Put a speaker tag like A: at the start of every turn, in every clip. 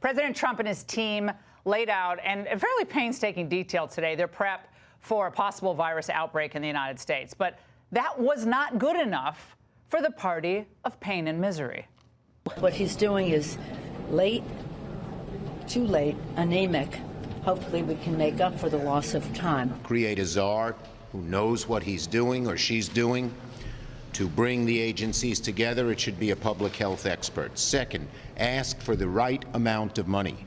A: President Trump and his team laid out, and in fairly painstaking detail today, their prep for a possible virus outbreak in the United States. But that was not good enough for the party of pain and misery.
B: What he's doing is late, too late, anemic. Hopefully we can make up for the loss of time.
C: Create a czar who knows what he's doing or she's doing. To bring the agencies together, it should be a public health expert. Second, ask for the right amount of money.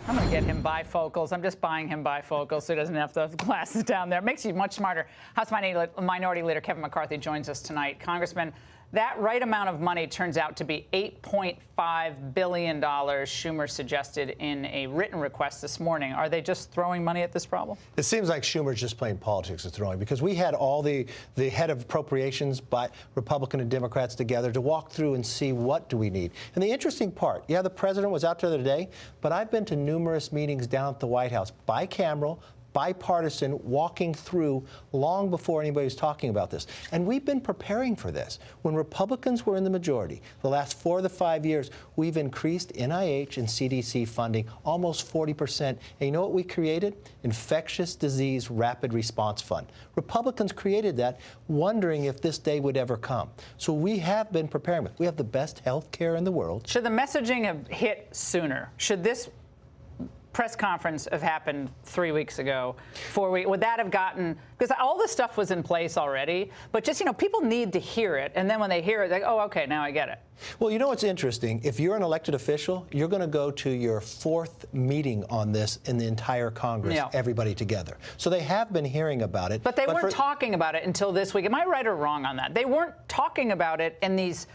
A: I'm going to get him bifocals. I'm just buying him bifocals so he doesn't have those glasses down there. It makes you much smarter. House Minority Leader Kevin McCarthy joins us tonight. Congressman, that right amount of money turns out to be $8.5 billion, Schumer suggested in a written request this morning. Are they just throwing money at this problem?
D: It seems like Schumer's just playing politics with throwing, because we had all the head of appropriations by Republican and Democrats together to walk through and see what do we need. And the interesting part, yeah, the president was out there today, but I've been to numerous meetings down at the White House, bicameral, bipartisan, walking through long before anybody was talking about this. And we've been preparing for this. When Republicans were in the majority, the last 4 of the 5 years, we've increased NIH and CDC funding almost 40%. And you know what we created? Infectious Disease Rapid Response Fund. Republicans created that, wondering if this day would ever come. So we have been preparing. We have the best health care in the world.
A: Should the messaging have hit sooner? Should this press conference have happened 3 weeks ago, 4 weeks? Would that have gotten, because all this stuff was in place already, but just, you know, people need to hear it. And then when they hear it, they go, oh, okay, now I get it.
D: Well, you know what's interesting? If you're an elected official, you're going to go to your 4th meeting on this in the entire Congress,
A: yeah,
D: everybody together. So they have been hearing about it.
A: But they weren't talking about it until this week. Am I right or wrong on that? They weren't talking about it in these,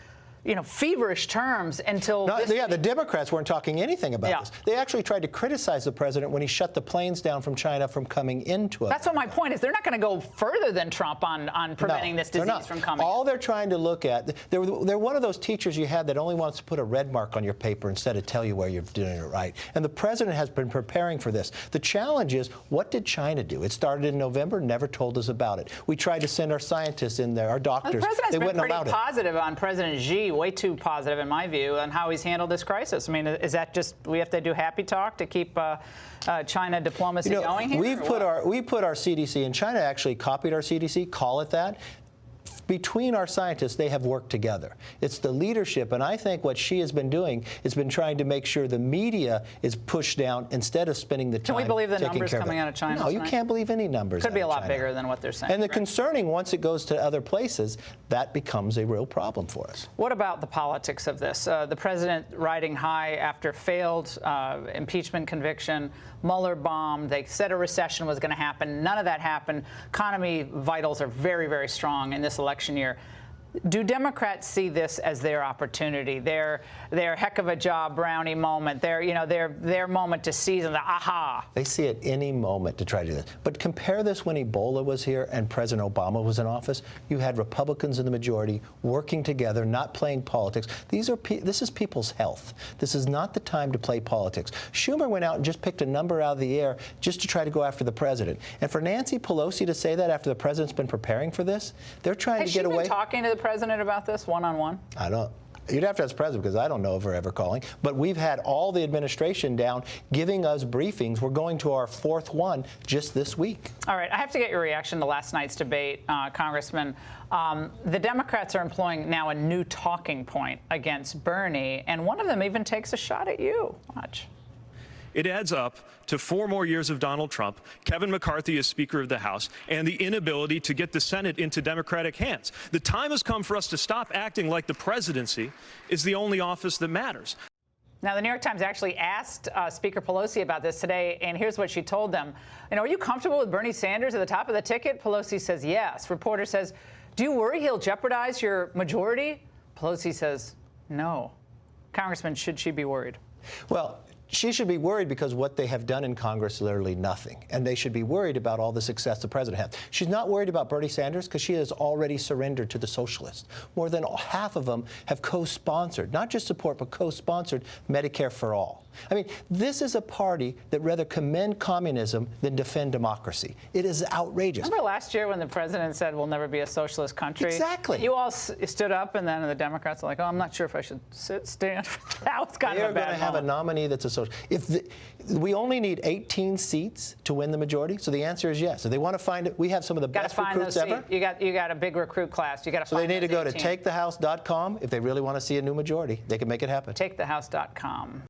A: you know, feverish terms until this week.
D: The Democrats weren't talking anything about this. They actually tried to criticize the president when he shut the planes down from China from coming into it.
A: That's what my point is. They're not going to go further than Trump on preventing this disease from coming.
D: All they're trying to look at, they're one of those teachers you had that only wants to put a red mark on your paper instead of tell you where you're doing it right. And the president has been preparing for this. The challenge is, what did China do? It started in November, never told us about it. We tried to send our scientists in there, our doctors.
A: The president's
D: they
A: been
D: wouldn't
A: pretty
D: allow it.
A: positive on President Xi, way too positive in my view, on how he's handled this crisis. I mean, is that just, we have to do happy talk to keep China diplomacy going here?
D: We put our CDC, and China actually copied our CDC, call it that. Between our scientists, they have worked together. It's the leadership, and I think what she has been doing is been trying to make sure the media is pushed down instead of spending the time.
A: Can we believe the
D: taking
A: numbers
D: care of
A: coming
D: it.
A: out of China?
D: No, you can't believe any numbers.
A: Could be a lot
D: China.
A: bigger than what they're saying.
D: And the concerning, once it goes to other places, that becomes a real problem for us.
A: What about the politics of this? The president riding high after failed impeachment conviction, Mueller bomb. They said a recession was going to happen. None of that happened. Economy vitals are very, very strong in this election year. Do Democrats see this as their opportunity, their heck of a job brownie moment, their moment to seize and the aha?
D: They see it any moment to try to do this. But compare this when Ebola was here and President Obama was in office. You had Republicans in the majority working together, not playing politics. This is people's health. This is not the time to play politics. Schumer went out and just picked a number out of the air just to try to go after the president. And for Nancy Pelosi to say that after the president's been preparing for this, they're trying to get away.
A: Has she been talking to the president about this one-on-one?
D: I don't. You'd have to ask the president, because I don't know if we're ever calling. But we've had all the administration down giving us briefings. We're going to our 4th one just this week.
A: All right. I have to get your reaction to last night's debate, Congressman. The Democrats are employing now a new talking point against Bernie, and one of them even takes a shot at you. Watch.
E: It adds up to 4 more years of Donald Trump, Kevin McCarthy as Speaker of the House, and the inability to get the Senate into Democratic hands. The time has come for us to stop acting like the presidency is the only office that matters.
A: Now, the New York Times actually asked Speaker Pelosi about this today, and here's what she told them. Are you comfortable with Bernie Sanders at the top of the ticket? Pelosi says yes. Reporter says, do you worry he'll jeopardize your majority? Pelosi says no. Congressman, should she be worried?
D: Well, she should be worried because what they have done in Congress is literally nothing. And they should be worried about all the success the president has. She's not worried about Bernie Sanders because she has already surrendered to the socialists. More than half of them have co-sponsored, not just support, but co-sponsored Medicare for all. I mean, this is a party that rather commend communism than defend democracy. It is outrageous.
A: Remember last year when the president said we'll never be a socialist country?
D: Exactly.
A: You all stood up, and then the Democrats are like, oh, I'm not sure if I should stand for that. Was kind of a bad
D: They're going to have a nominee that's a social. We only need 18 seats to win the majority, so the answer is yes. If they want to find it, we have some of the best recruits ever.
A: You got a big recruit class. You got to.
D: So they need to go to takethehouse.com if they really want to see a new majority. They can make it happen.
A: Takethehouse.com.